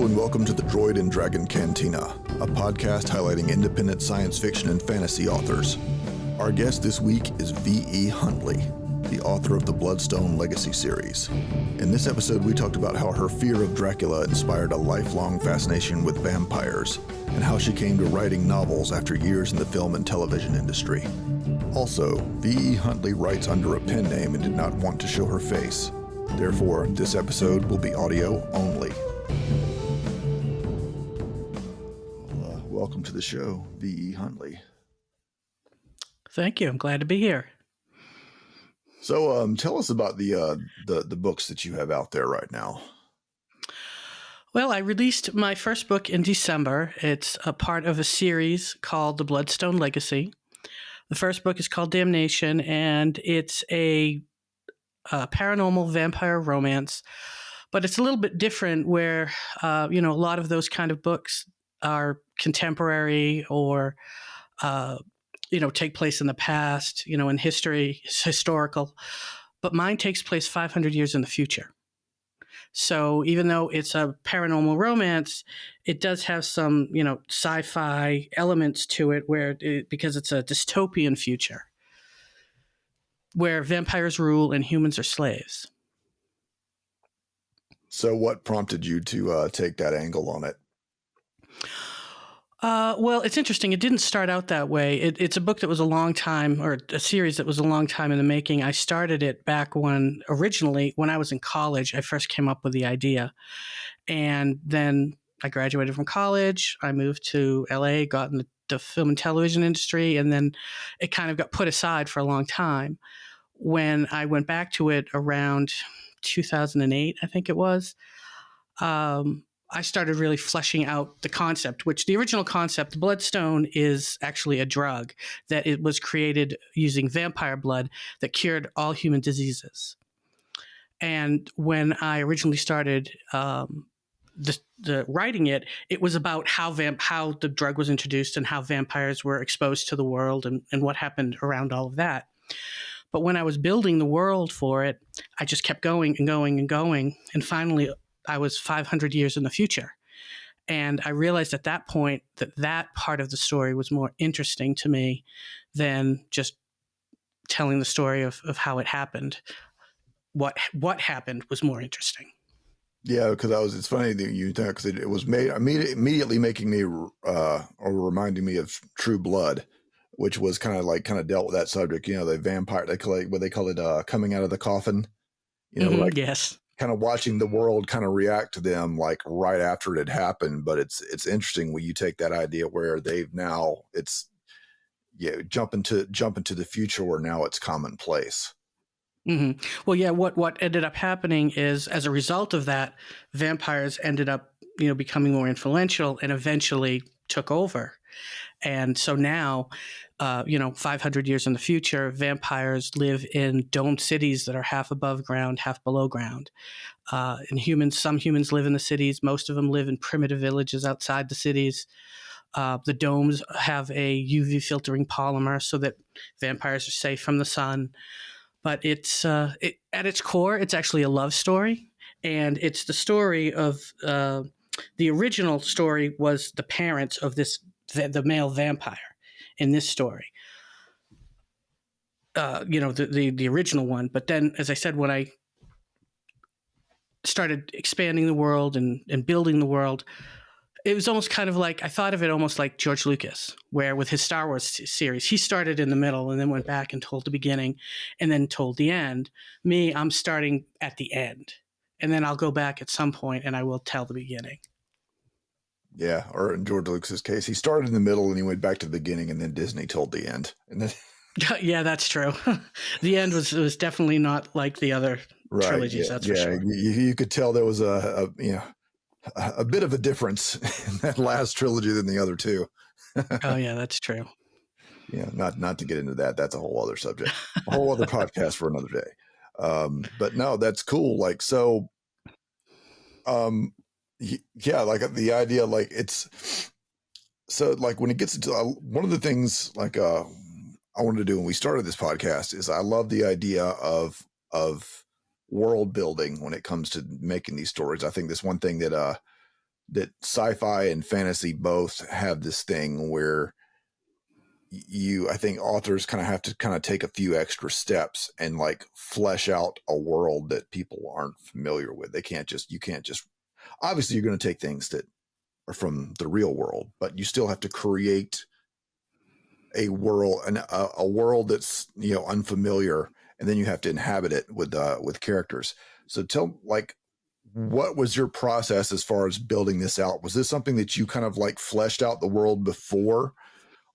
Hello and welcome to the Droid and Dragon Cantina, a podcast highlighting independent science fiction and fantasy authors. Our guest this week is V.E. Huntley, the author of the Bloodstone Legacy Series. In this episode, we talked about how her fear of Dracula inspired a lifelong fascination with vampires, and how she came to writing novels after years in the film and television industry. Also, V.E. Huntley writes under a pen name and did not want to show her face. Therefore, this episode will be audio only. Welcome to the show, V.E. Huntley. Thank you. I'm glad to be here. So, tell us about the books that you have out there right now. Well, I released my first book in December. It's a part of a series called The Bloodstone Legacy. The first book is called Damnation, and it's a paranormal vampire romance, but it's a little bit different where, a lot of those kind of books are contemporary or, take place in the past, in history, it's historical, but mine takes place 500 years in the future. So even though it's a paranormal romance, it does have some, sci-fi elements to it because it's a dystopian future where vampires rule and humans are slaves. So what prompted you to take that angle on it? Well, it's interesting. It didn't start out that way. It's a book that was a long time, or a series that was a long time in the making. I started it back when I was in college, I first came up with the idea. And then I graduated from college. I moved to LA, got in the film and television industry, and then it kind of got put aside for a long time. When I went back to it around 2008, I think it was, I started really fleshing out the concept, which the original concept, Bloodstone, is actually a drug that it was created using vampire blood that cured all human diseases. And when I originally started the writing it, it was about how the drug was introduced and how vampires were exposed to the world and what happened around all of that. But when I was building the world for it, I just kept going and going and going. And finally, I was 500 years in the future. And I realized at that point that part of the story was more interesting to me than just telling the story of how it happened. What happened was more interesting. Yeah, because it's funny that you think, because it was immediately making me or reminding me of True Blood, which was kind of dealt with that subject. The vampire, they call it coming out of the coffin. Yes, kind of watching the world kind of react to them like right after it had happened. But it's interesting when you take that idea where they've now jump into the future where now it's commonplace. Mm-hmm. Well, yeah. What ended up happening is, as a result of that, vampires ended up, becoming more influential and eventually took over. And so now, 500 years in the future, vampires live in domed cities that are half above ground, half below ground. And some humans live in the cities. Most of them live in primitive villages outside the cities. The domes have a UV filtering polymer so that vampires are safe from the sun. But at its core, it's actually a love story. And it's the story of the original story was the parents of the male vampire in this story. The original one. But then, as I said, when I started expanding the world and building the world, it was almost kind of like, I thought of it almost like George Lucas, where with his Star Wars series, he started in the middle and then went back and told the beginning and then told the end. Me, I'm starting at the end. And then I'll go back at some point and I will tell the beginning. Yeah, or in George Lucas's case, he started in the middle and he went back to the beginning, and then Disney told the end. And then, yeah, that's true. The end was definitely not like the other trilogies. That's for sure. You could tell there was a bit of a difference in that last trilogy than the other two. Oh yeah, that's true. Yeah, not to get into that. That's a whole other subject, a whole other podcast for another day. But no, that's cool. Like, so, yeah, like the idea, like it's so like when it gets into one of the things like I wanted to do when we started this podcast is I love the idea of world building when it comes to making these stories. I think this one thing that that sci-fi and fantasy both have this thing where I think authors kind of have to kind of take a few extra steps and like flesh out a world that people aren't familiar with. You can't just, obviously you're going to take things that are from the real world, but you still have to create a world, a world that's, unfamiliar, and then you have to inhabit it with characters. So what was your process as far as building this out? Was this something that you kind of like fleshed out the world before,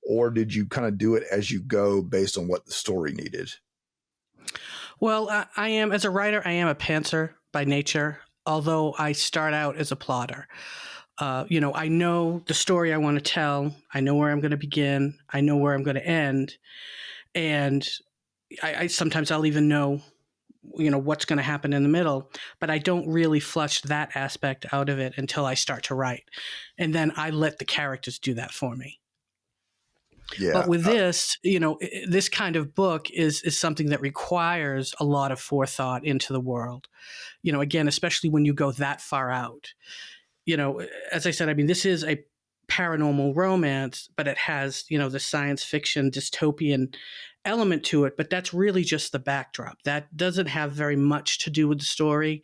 or did you kind of do it as you go based on what the story needed? Well, as a writer, I am a pantser by nature, although I start out as a plotter. I know the story I want to tell. I know where I'm going to begin. I know where I'm going to end. And I sometimes I'll even know, what's going to happen in the middle, but I don't really flush that aspect out of it until I start to write. And then I let the characters do that for me. Yeah. But with this, this kind of book is something that requires a lot of forethought into the world. Again, especially when you go that far out. As I said, I mean, this is a paranormal romance, but it has, the science fiction dystopian element to it. But that's really just the backdrop. That doesn't have very much to do with the story.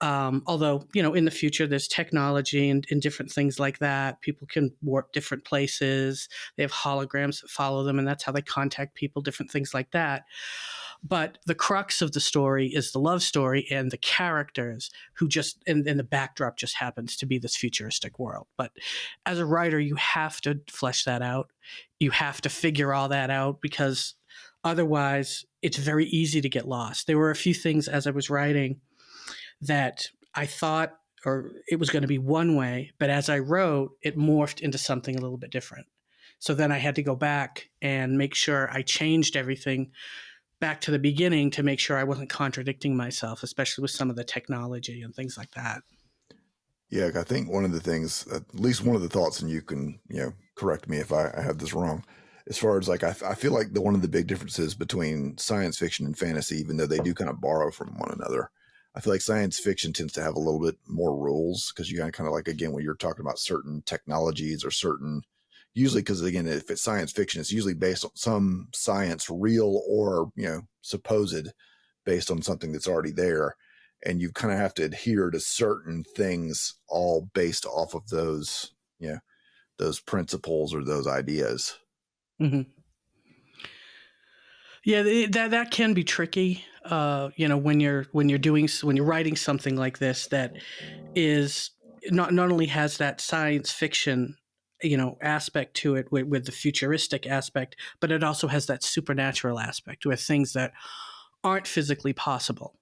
Although, in the future, there's technology and different things like that. People can warp different places. They have holograms that follow them, and that's how they contact people, different things like that. But the crux of the story is the love story and the characters who and the backdrop just happens to be this futuristic world. But as a writer, you have to flesh that out. You have to figure all that out, because otherwise it's very easy to get lost. There were a few things as I was writing that I thought, or it was going to be one way, but as I wrote, it morphed into something a little bit different. So then I had to go back and make sure I changed everything back to the beginning to make sure I wasn't contradicting myself, especially with some of the technology and things like that. Yeah, I think one of the things, at least one of the thoughts, and you can, correct me if I have this wrong, as far as like, I feel like one of the big differences between science fiction and fantasy, even though they do kind of borrow from one another, I feel like science fiction tends to have a little bit more rules, because you kind of like, again, when you're talking about certain technologies or usually, because again, if it's science fiction, it's usually based on some science, real or, supposed, based on something that's already there. And you kind of have to adhere to certain things all based off of those, those principles or those ideas. Mm-hmm. Yeah, that can be tricky. When you're writing something like this that is not only has that science fiction, aspect to it with the futuristic aspect, but it also has that supernatural aspect with things that aren't physically possible.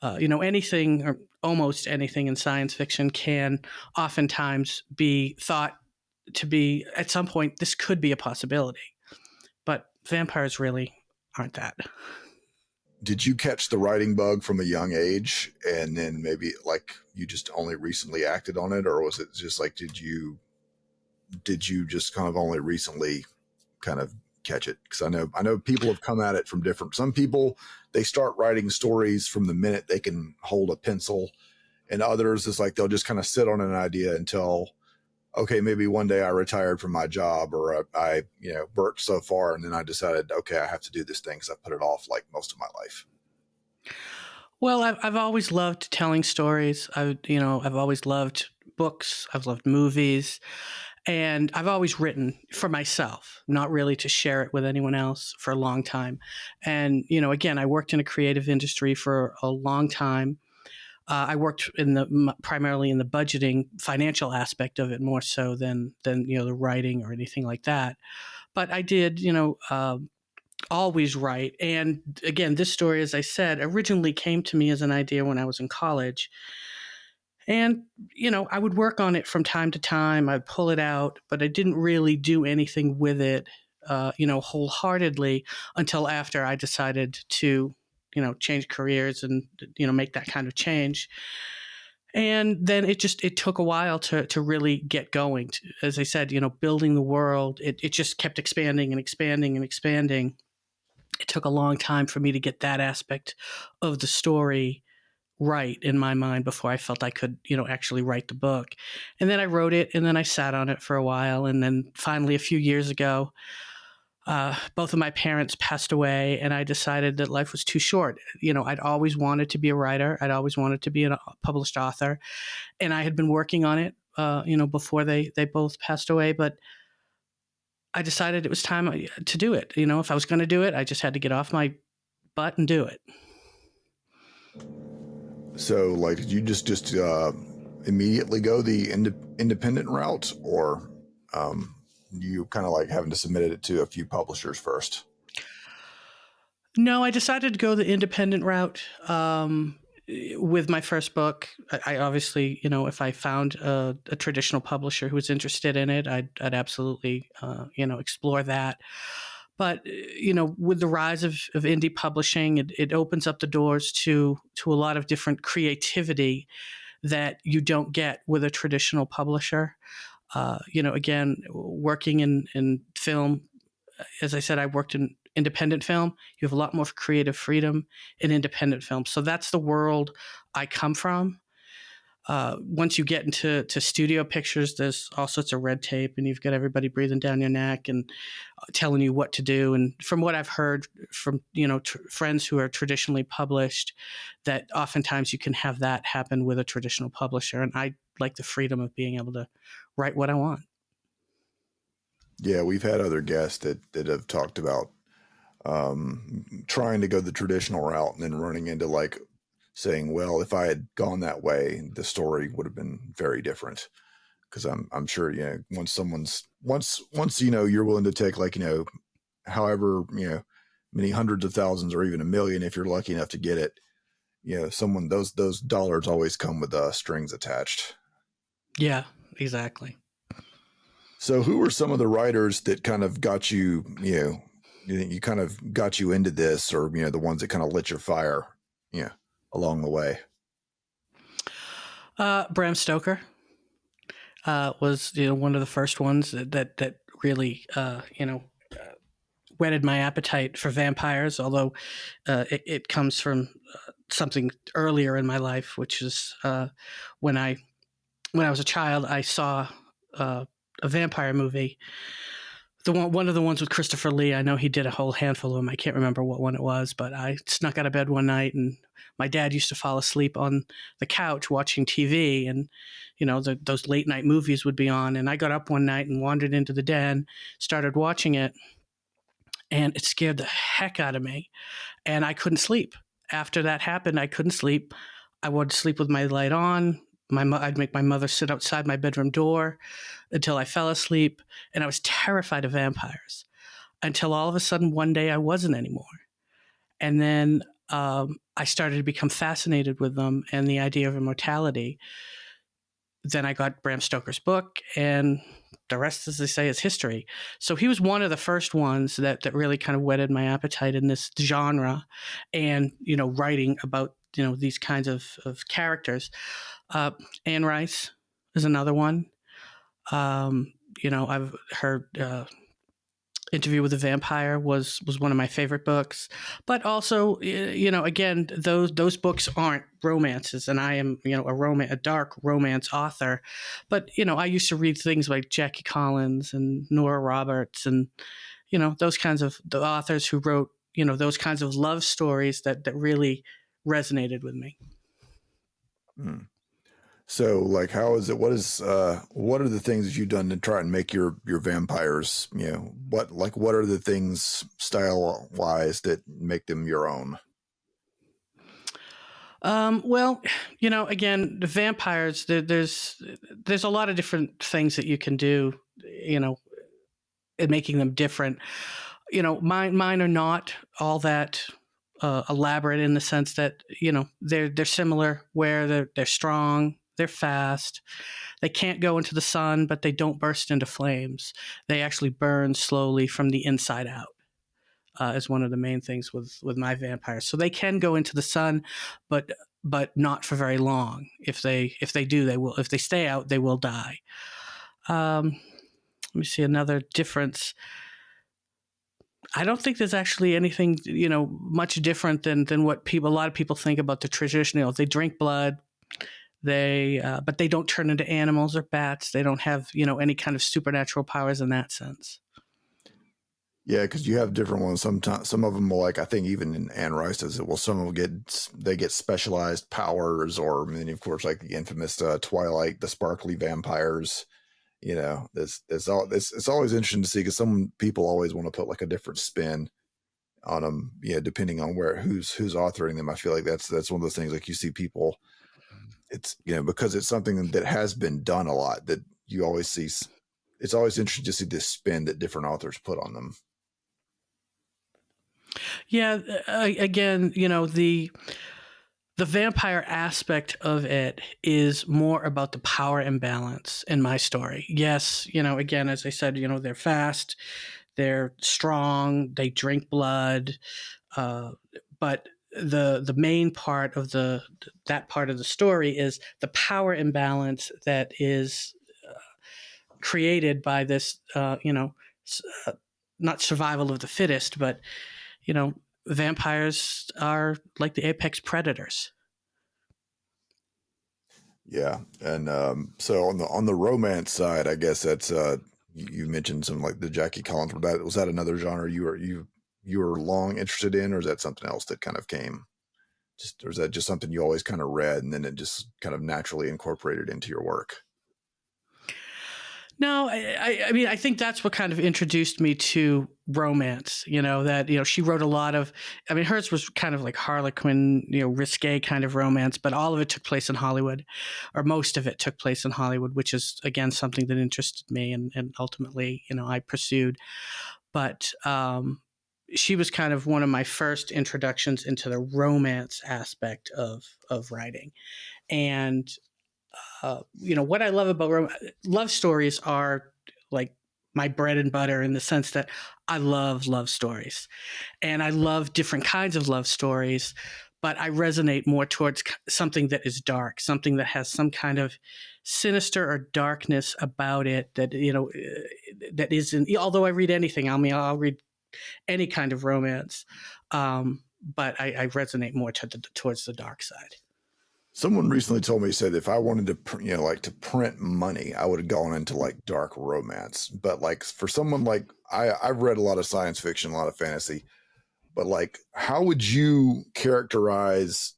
Anything or almost anything in science fiction can oftentimes be thought to be, at some point, this could be a possibility. But vampires really aren't that. Did you catch the writing bug from a young age, and then maybe like you just only recently acted on it, or was it just like, did you just kind of only recently kind of catch it? Because I know people have come at it from different. Some people, they start writing stories from the minute they can hold a pencil, and others is like they'll just kind of sit on an idea until, okay, maybe one day I retired from my job, or I worked so far, and then I decided, okay, I have to do this thing, because I put it off like most of my life. Well, I've always loved telling stories. I've always loved books. I've loved movies. And I've always written for myself, not really to share it with anyone else, for a long time. And, again, I worked in a creative industry for a long time. I worked primarily in the budgeting, financial aspect of it, more so than the writing or anything like that. But I did, always write. And again, this story, as I said, originally came to me as an idea when I was in college. And, I would work on it from time to time. I'd pull it out, but I didn't really do anything with it, wholeheartedly, until after I decided to, change careers and, make that kind of change. And then it took a while to really get going. As I said, building the world, it just kept expanding and expanding and expanding. It took a long time for me to get that aspect of the story right in my mind before I felt I could, actually write the book. And then I wrote it, and then I sat on it for a while. And then finally, a few years ago, both of my parents passed away, and I decided that life was too short. I'd always wanted to be a writer. I'd always wanted to be a published author. And I had been working on it, before they both passed away. But I decided it was time to do it. If I was going to do it, I just had to get off my butt and do it. So, like, did you just immediately go the independent route, or you kind of like having to submit it to a few publishers first? No, I decided to go the independent route with my first book. I obviously, if I found a traditional publisher who was interested in it, I'd absolutely, explore that. But with the rise of indie publishing, it opens up the doors to a lot of different creativity that you don't get with a traditional publisher. Again, working in film, as I said, I worked in independent film. You have a lot more creative freedom in independent film. So that's the world I come from. Once you get into studio pictures, there's all sorts of red tape, and you've got everybody breathing down your neck and telling you what to do. And from what I've heard from friends who are traditionally published, that oftentimes you can have that happen with a traditional publisher. And I like the freedom of being able to write what I want. Yeah, we've had other guests that have talked about trying to go the traditional route and then running into like saying, well, if I had gone that way, the story would have been very different. Because I'm sure, once you're willing to take like, however, many hundreds of thousands or even a million, if you're lucky enough to get it, those dollars always come with strings attached. Yeah, exactly. So who were some of the writers that kind of got you, you kind of got you into this, or, the ones that kind of lit your fire, along the way? Bram Stoker was, one of the first ones that really, whetted my appetite for vampires, although it comes from something earlier in my life, which is when I was a child, I saw a vampire movie. One of the ones with Christopher Lee. I know he did a whole handful of them. I can't remember what one it was, but I snuck out of bed one night, and my dad used to fall asleep on the couch watching TV, and those late night movies would be on. And I got up one night and wandered into the den, started watching it, and it scared the heck out of me, and I couldn't sleep. After that happened, I couldn't sleep. I would sleep with my light on. I'd make my mother sit outside my bedroom door until I fell asleep, and I was terrified of vampires until all of a sudden one day I wasn't anymore. And then I started to become fascinated with them and the idea of immortality. Then I got Bram Stoker's book, and the rest, as they say, is history. So he was one of the first ones that really kind of whetted my appetite in this genre and, writing about, these kinds of characters. Anne Rice is another one. I've heard Interview with a Vampire was one of my favorite books, but also, again, those books aren't romances, and I am, a dark romance author. But I used to read things like Jackie Collins and Nora Roberts, and those kinds of the authors who wrote those kinds of love stories that really resonated with me. Hmm. So, like, how is it? What are the things that you've done to try and make your vampires? What are the things style wise that make them your own? Well, again, the vampires. There's a lot of different things that you can do. In making them different. Mine are not all that elaborate in the sense that they're similar, where they're strong. They're fast. They can't go into the sun, but they don't burst into flames. They actually burn slowly from the inside out, is one of the main things with my vampires. So they can go into the sun, but not for very long. If they do, they will. If they stay out, they will die. Let me see another difference. I don't think there's actually anything, much different than what a lot of people think about the traditional. They drink blood, but they don't turn into animals or bats. They don't have, any kind of supernatural powers in that sense. Yeah, because you have different ones. Sometimes some of them will, like, I think even in Anne Rice does it. Well, some will get specialized powers, or I mean, of course, like the infamous Twilight, the sparkly vampires. It's always interesting to see, because some people always want to put like a different spin on them. Yeah, depending on who's authoring them. I feel like that's one of those things. Like, you see people, it's because it's something that has been done a lot, that you always see. It's always interesting to see this spin that different authors put on them. Yeah, again, the vampire aspect of it is more about the power imbalance in my story. Yes, again, as I said, they're fast, they're strong, they drink blood, but the main part of that part of the story is the power imbalance that is created by this, not survival of the fittest, but vampires are like the apex predators. Yeah, and so on the romance side, I guess that's you mentioned some, like the Jackie Collins. Was that another genre you were long interested in, or is that something else that kind of came? Or is that just something you always kind of read and then it just kind of naturally incorporated into your work? No, I mean, I think that's what kind of introduced me to romance. That she wrote a lot of. I mean, hers was kind of like Harlequin, risque kind of romance, but all of it took place in Hollywood, or most of it took place in Hollywood, which is again something that interested me, and ultimately, I pursued. But she was kind of one of my first introductions into the romance aspect of writing, and what I love about love stories are like my bread and butter, in the sense that I love love stories, and I love different kinds of love stories, but I resonate more towards something that is dark, something that has some kind of sinister or darkness about it that, that isn't, although I read anything, I mean, I'll read any kind of romance. But I resonate more towards the dark side. Someone recently told me, said if I wanted to, like to print money, I would have gone into like dark romance. But like for someone like I've read a lot of science fiction, a lot of fantasy, but like, how would you characterize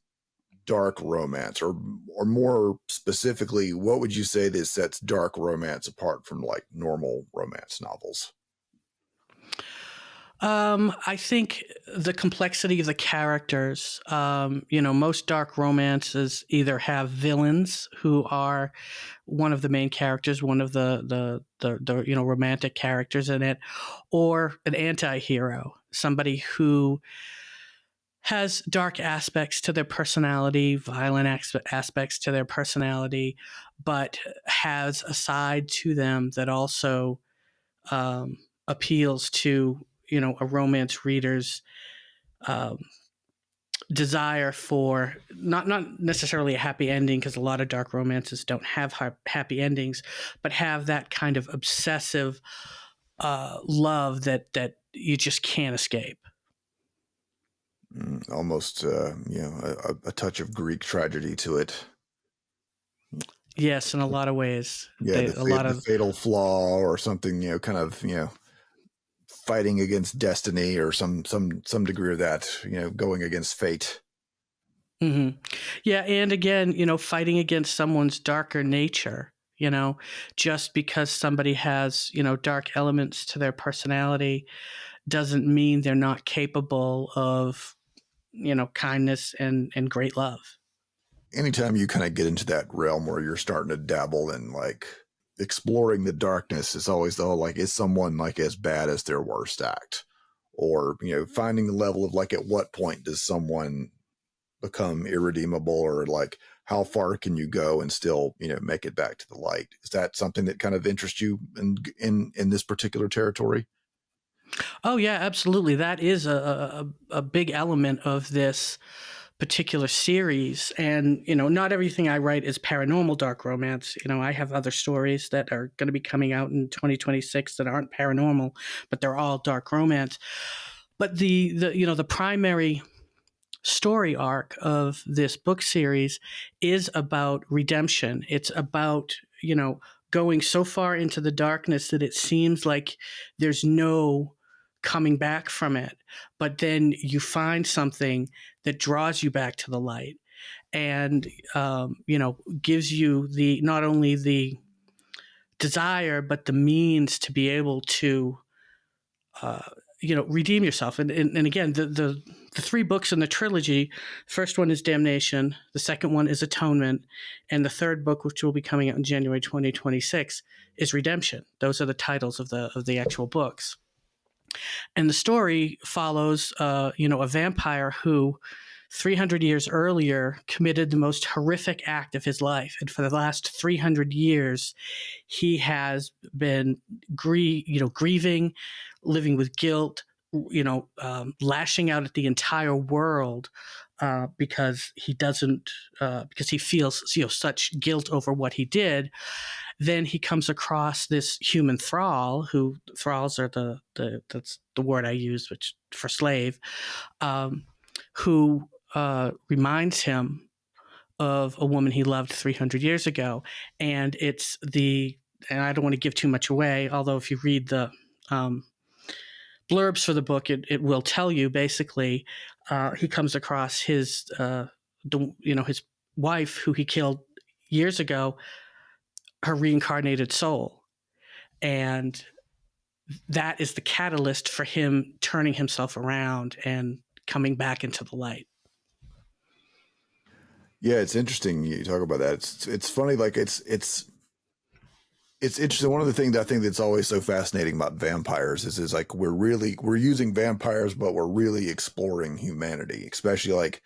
dark romance, or more specifically, what would you say that sets dark romance apart from like normal romance novels? I think the complexity of the characters. Most dark romances either have villains who are one of the main characters, one of the romantic characters in it, or an anti-hero, somebody who has dark aspects to their personality, violent aspects to their personality, but has a side to them that also appeals to a romance reader's um, desire for not necessarily a happy ending, because a lot of dark romances don't have happy endings, but have that kind of obsessive love that you just can't escape. Almost, a touch of Greek tragedy to it. Yes, in a lot of ways. Yeah, the fatal flaw or something, kind of, fighting against destiny, or some degree of that, going against fate. Mm-hmm. Yeah, and again, fighting against someone's darker nature. Just because somebody has dark elements to their personality doesn't mean they're not capable of kindness and great love. Anytime you kind of get into that realm where you're starting to dabble in like exploring the darkness, it's always the whole, like, is someone like as bad as their worst act? Or, finding the level of like, at what point does someone become irredeemable, or like how far can you go and still, make it back to the light? Is that something that kind of interests you in this particular territory? Oh yeah, absolutely. That is a big element of this particular series. And, not everything I write is paranormal dark romance. I have other stories that are going to be coming out in 2026 that aren't paranormal, but they're all dark romance. But the primary story arc of this book series is about redemption. It's about, going so far into the darkness that it seems like there's no coming back from it. But then you find something that draws you back to the light and, gives you not only the desire, but the means to be able to, redeem yourself. And again, the three books in the trilogy, first one is Damnation, the second one is Atonement, and the third book, which will be coming out in January 2026, is Redemption. Those are the titles of the actual books. And the story follows, a vampire who 300 years earlier committed the most horrific act of his life. And for the last 300 years, he has been grieving, living with guilt, lashing out at the entire world because he feels such guilt over what he did. Then he comes across this human thrall, who thralls are that's the word I use, which for slave, who reminds him of a woman he loved 300 years ago. And and I don't want to give too much away, although if you read the blurbs for the book, it will tell you basically he comes across his wife who he killed years ago, her reincarnated soul. And that is the catalyst for him turning himself around and coming back into the light. Yeah, it's interesting you talk about that. It's funny, like it's interesting. One of the things I think that's always so fascinating about vampires is like we're using vampires, but we're really exploring humanity, especially like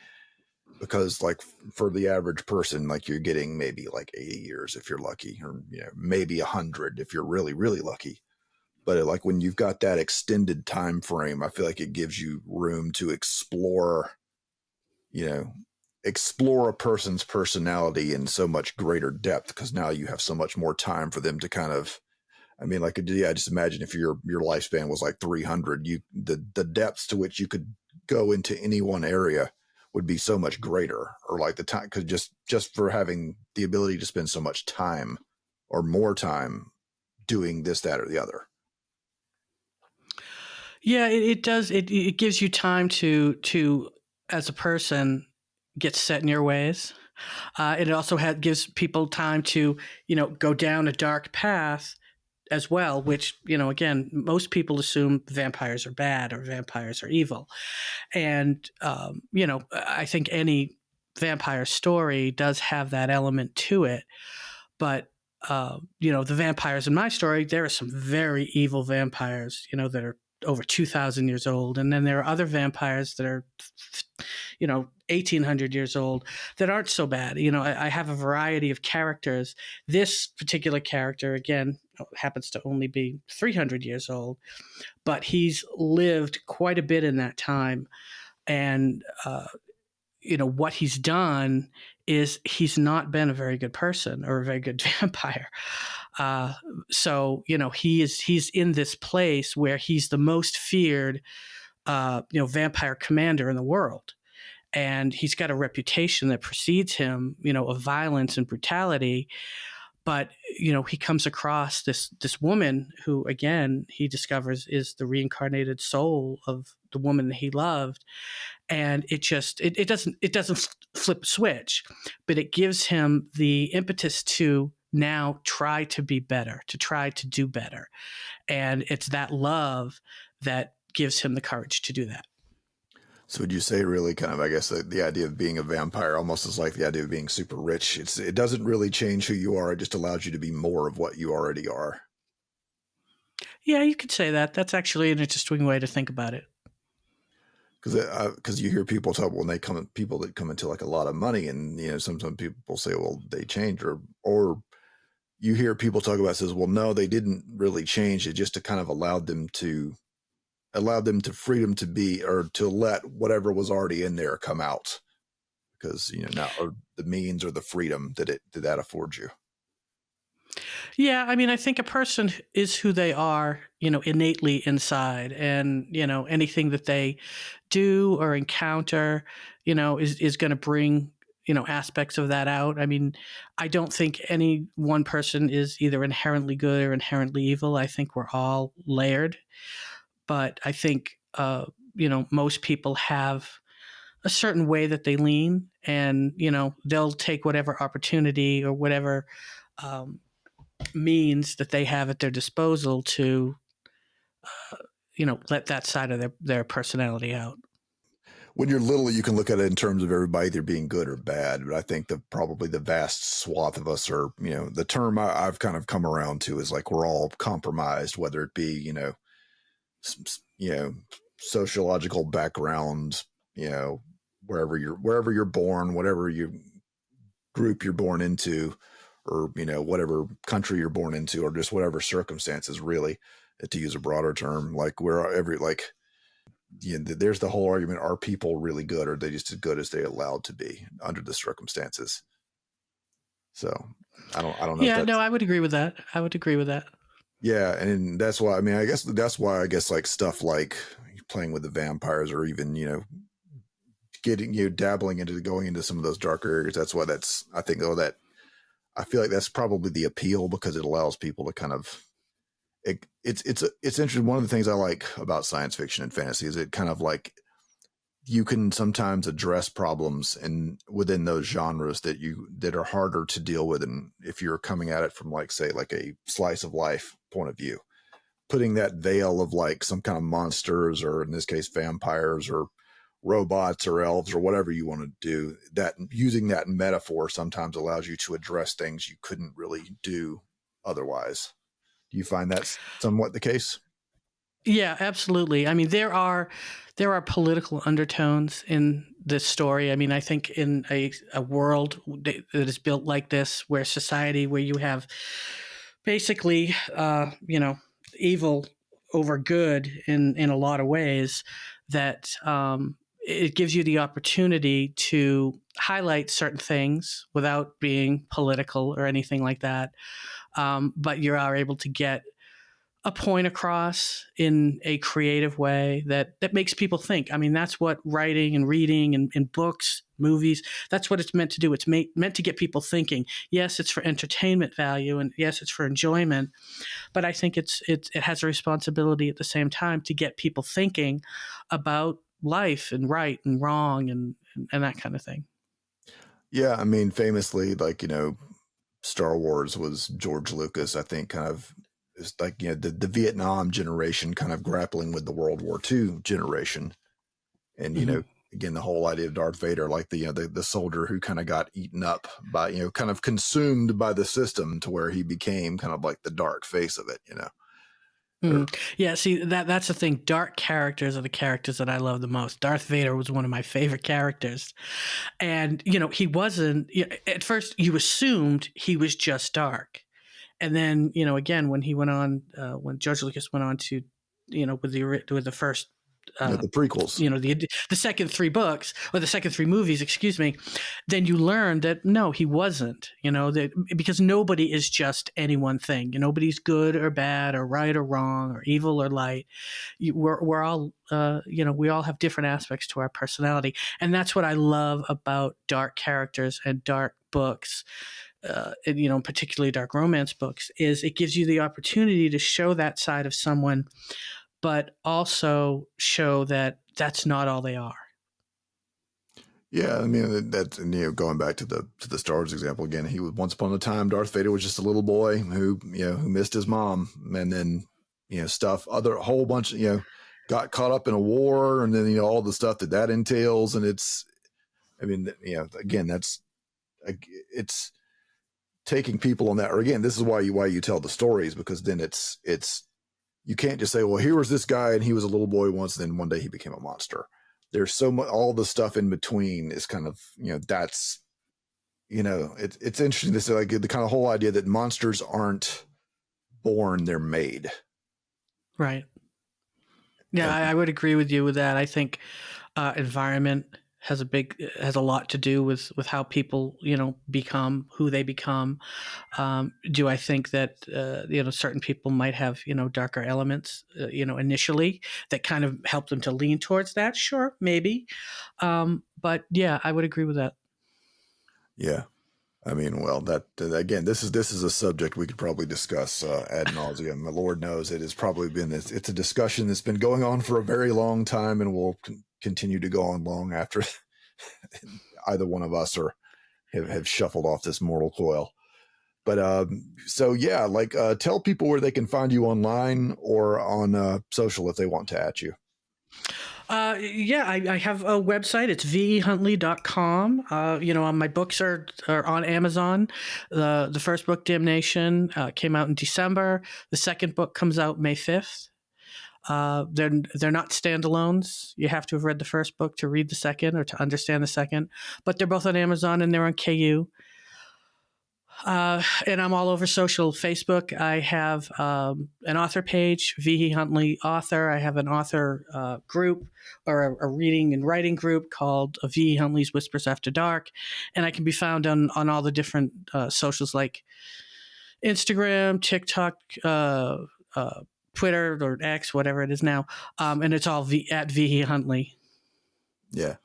because like for the average person, like you're getting maybe like 80 years if you're lucky, or maybe 100 if you're really, really lucky. But like when you've got that extended time frame, I feel like it gives you room to explore a person's personality in so much greater depth, because now you have so much more time for them to kind of, I just imagine if your lifespan was like 300, the depths to which you could go into any one area would be so much greater, or like the time, because just for having the ability to spend so much time or more time doing this, that, or the other. Yeah, it does. It gives you time to as a person get set in your ways. It also gives people time to go down a dark path as well, which again, most people assume vampires are bad or vampires are evil. And I think any vampire story does have that element to it. But the vampires in my story, there are some very evil vampires, that are over 2,000 years old. And then there are other vampires that are, 1,800 years old that aren't so bad. I have a variety of characters. This particular character, again, happens to only be 300 years old, but he's lived quite a bit in that time. And, what he's done is he's not been a very good person or a very good vampire. So he's in this place where he's the most feared, vampire commander in the world. And he's got a reputation that precedes him, of violence and brutality. But, he comes across this woman who, again, he discovers is the reincarnated soul of the woman that he loved. And it doesn't flip a switch, but it gives him the impetus to now try to be better, to try to do better. And it's that love that gives him the courage to do that. So would you say really kind of, I guess, the idea of being a vampire almost is like the idea of being super rich? It doesn't really change who you are. It just allows you to be more of what you already are. Yeah, you could say that. That's actually an interesting way to think about it. Because you hear people talk when people that come into like a lot of money, and sometimes people say, well, they change, or you hear people talk about says, well, no, they didn't really change. It just kind of allowed them to freedom to be, or to let whatever was already in there come out. because now, or the means or the freedom that affords you. Yeah, I mean, I think a person is who they are, innately inside, and anything that they do or encounter, is going to bring aspects of that out. I mean, I don't think any one person is either inherently good or inherently evil. I think we're all layered, but I think most people have a certain way that they lean, and they'll take whatever opportunity or whatever um, means that they have at their disposal to let that side of their personality out. When you're little, you can look at it in terms of everybody either being good or bad. But I think that probably the vast swath of us are, the term I've kind of come around to is like we're all compromised, whether it be, sociological background, wherever you're born, whatever group you're born into, or whatever country you're born into, or just whatever circumstances, really, to use a broader term. Like there's the whole argument: are people really good, or are they just as good as they're allowed to be under the circumstances? So I don't know if Yeah, that's, no, I would agree with that. yeah, and that's why, I mean, I guess that's why, I guess, like stuff like playing with the vampires, or even getting dabbling into going into some of those darker areas. That's why I think that I feel like that's probably the appeal, because it allows people to kind of it's interesting. One of the things I like about science fiction and fantasy is it kind of like you can sometimes address problems and within those genres that are harder to deal with, and if you're coming at it from, like, say, like a slice of life point of view, putting that veil of like some kind of monsters, or in this case vampires or robots or elves or whatever you want to do, that using that metaphor sometimes allows you to address things you couldn't really do otherwise. Do you find that's somewhat the case? Yeah, absolutely. I mean, there are political undertones in this story. I mean, I think in a world that is built like this, where you have basically, evil over good in a lot of ways, that it gives you the opportunity to highlight certain things without being political or anything like that. But you are able to get a point across in a creative way that makes people think. I mean, that's what writing and reading and books, movies, that's what it's meant to do. It's meant to get people thinking. Yes, it's for entertainment value, and yes, it's for enjoyment, but I think it has a responsibility at the same time to get people thinking about life and right and wrong and that kind of thing. Yeah, I mean, famously, like, Star Wars was George Lucas, I think, kind of, it's like, the Vietnam generation kind of grappling with the World War II generation. And, Mm-hmm. again, the whole idea of Darth Vader, like the soldier who kind of got eaten up by, kind of consumed by the system, to where he became kind of like the dark face of it, or, Yeah, see, that's the thing. Dark characters are the characters that I love the most. Darth Vader was one of my favorite characters. And, he wasn't, at first you assumed he was just dark. And then, again, when he went on, when George Lucas went on to, with the first, the prequels. the second three books, or the second three movies, excuse me, then you learn that no, he wasn't, that because nobody is just any one thing. Nobody's good or bad or right or wrong or evil or light. We're all, we all have different aspects to our personality. And that's what I love about dark characters and dark books. And, particularly dark romance books, is it gives you the opportunity to show that side of someone, but also show that that's not all they are. Yeah, I mean, that's, going back to the Star Wars example again. He was, once upon a time, Darth Vader was just a little boy who missed his mom, and then a whole bunch, got caught up in a war, and then all the stuff that entails, and it's, I mean, again, it's taking people on that. Or again, this is why you tell the stories, because then it's you can't just say, well, here was this guy and he was a little boy once, and then one day he became a monster. There's so much, all the stuff in between is kind of, that's, it's interesting to say, like, the kind of whole idea that monsters aren't born, they're made. Right. Yeah, And I would agree with you with that. I think environment has a lot to do with how people, become who they become. Do I think that certain people might have darker elements initially that kind of help them to lean towards that? Sure, maybe, but yeah, I would agree with that. Yeah. I mean, well, that again, this is a subject we could probably discuss ad nauseum. The Lord knows it has probably been it's a discussion that's been going on for a very long time, and will continue to go on long after either one of us have shuffled off this mortal coil. But so yeah, like tell people where they can find you online or on social if they want to at you. I have a website. It's vehuntley.com. My books are on Amazon. The first book, Damnation, came out in December. The second book comes out May 5th. They're not standalones. You have to have read the first book to read the second or to understand the second. But they're both on Amazon and they're on KU. And I'm all over social. Facebook, I have an author page, V. Huntley Author. I have an author group or a reading and writing group called V. Huntley's Whispers After Dark. And I can be found on all the different socials like Instagram, TikTok, Twitter, or X, whatever it is now. And it's all at V. Huntley. Yeah.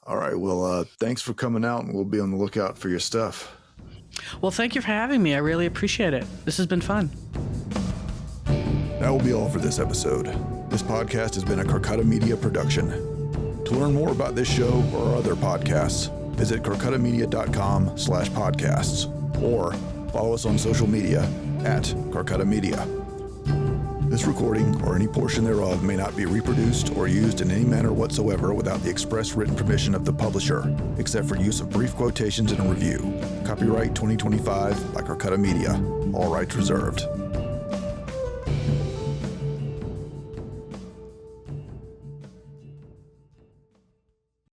All right. Well, thanks for coming out, and we'll be on the lookout for your stuff. Well, thank you for having me. I really appreciate it. This has been fun. That will be all for this episode. This podcast has been a Carcutta Media production. To learn more about this show or other podcasts, visit carcuttamedia.com/podcasts or follow us on social media at Carcutta Media. This recording or any portion thereof may not be reproduced or used in any manner whatsoever without the express written permission of the publisher, except for use of brief quotations in a review. Copyright 2025 by Carcutta Media. All rights reserved.